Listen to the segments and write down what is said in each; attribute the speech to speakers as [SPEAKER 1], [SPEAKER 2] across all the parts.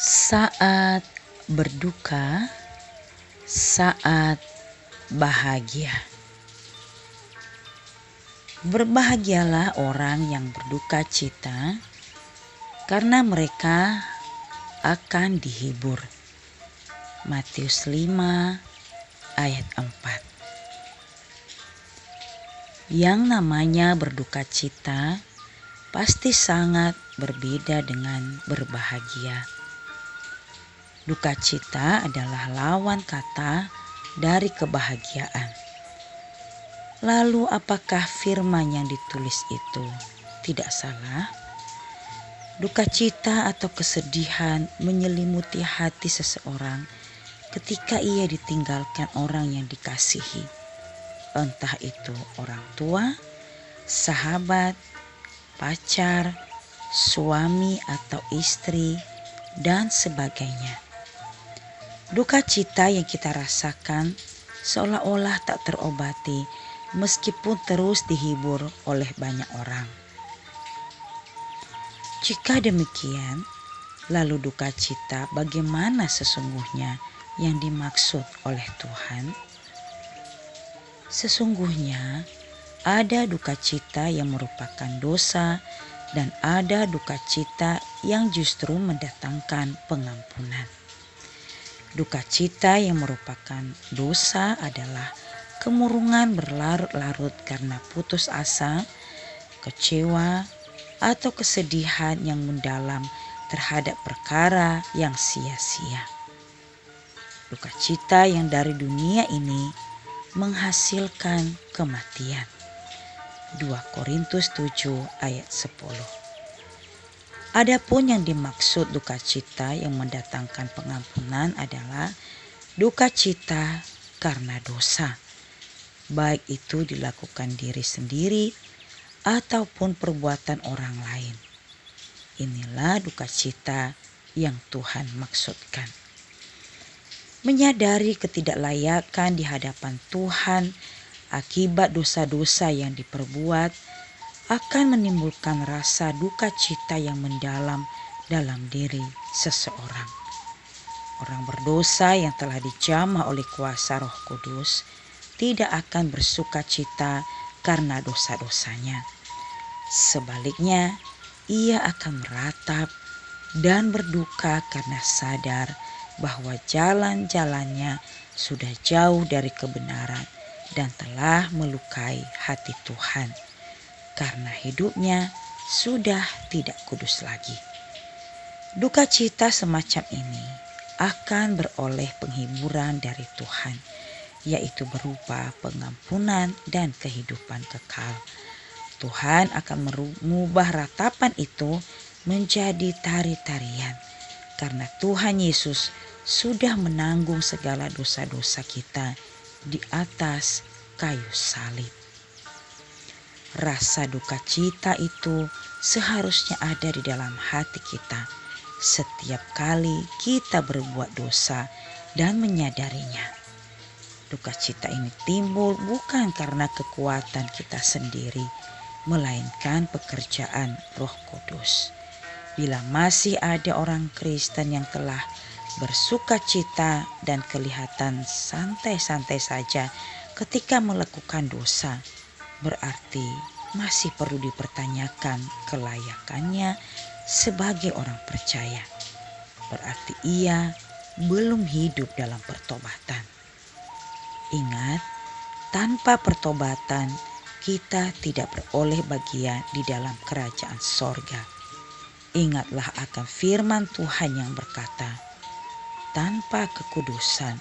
[SPEAKER 1] Saat berduka, saat bahagia. Berbahagialah orang yang berduka cita, karena mereka akan dihibur. Matius 5 ayat 4. Yang namanya berduka cita pasti sangat berbeda dengan berbahagia. Duka cita adalah lawan kata dari kebahagiaan. Lalu apakah firman yang ditulis itu tidak salah? Duka cita atau kesedihan menyelimuti hati seseorang ketika ia ditinggalkan orang yang dikasihi. Entah itu orang tua, sahabat, pacar, suami atau istri, dan sebagainya. Duka cita yang kita rasakan seolah-olah tak terobati meskipun terus dihibur oleh banyak orang. Jika demikian, lalu duka cita bagaimana sesungguhnya yang dimaksud oleh Tuhan? Sesungguhnya ada duka cita yang merupakan dosa dan ada duka cita yang justru mendatangkan pengampunan. Duka cita yang merupakan dosa adalah kemurungan berlarut-larut karena putus asa, kecewa, atau kesedihan yang mendalam terhadap perkara yang sia-sia. Duka cita yang dari dunia ini menghasilkan kematian. 2 Korintus 7 ayat 10. Adapun yang dimaksud duka cita yang mendatangkan pengampunan adalah duka cita karena dosa, baik itu dilakukan diri sendiri ataupun perbuatan orang lain. Inilah duka cita yang Tuhan maksudkan. Menyadari ketidaklayakan di hadapan Tuhan akibat dosa-dosa yang diperbuat akan menimbulkan rasa duka cita yang mendalam dalam diri seseorang. Orang berdosa yang telah dijamah oleh kuasa Roh Kudus tidak akan bersuka cita karena dosa-dosanya. Sebaliknya, ia akan meratap dan berduka karena sadar bahwa jalan-jalannya sudah jauh dari kebenaran dan telah melukai hati Tuhan, karena hidupnya sudah tidak kudus lagi. Duka cita semacam ini akan beroleh penghiburan dari Tuhan, yaitu berupa pengampunan dan kehidupan kekal. Tuhan akan mengubah ratapan itu menjadi tari-tarian, karena Tuhan Yesus sudah menanggung segala dosa-dosa kita di atas kayu salib. Rasa duka cita itu seharusnya ada di dalam hati kita setiap kali kita berbuat dosa dan menyadarinya. Duka cita ini timbul bukan karena kekuatan kita sendiri, melainkan pekerjaan Roh Kudus. Bila masih ada orang Kristen yang telah bersuka cita dan kelihatan santai-santai saja ketika melakukan dosa, berarti masih perlu dipertanyakan kelayakannya sebagai orang percaya. Berarti ia belum hidup dalam pertobatan. Ingat, tanpa pertobatan kita tidak beroleh bagian di dalam kerajaan sorga. Ingatlah akan firman Tuhan yang berkata, tanpa kekudusan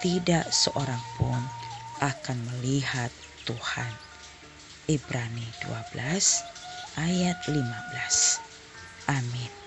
[SPEAKER 1] tidak seorang pun akan melihat Tuhan. Ibrani 12 ayat 15. Amin.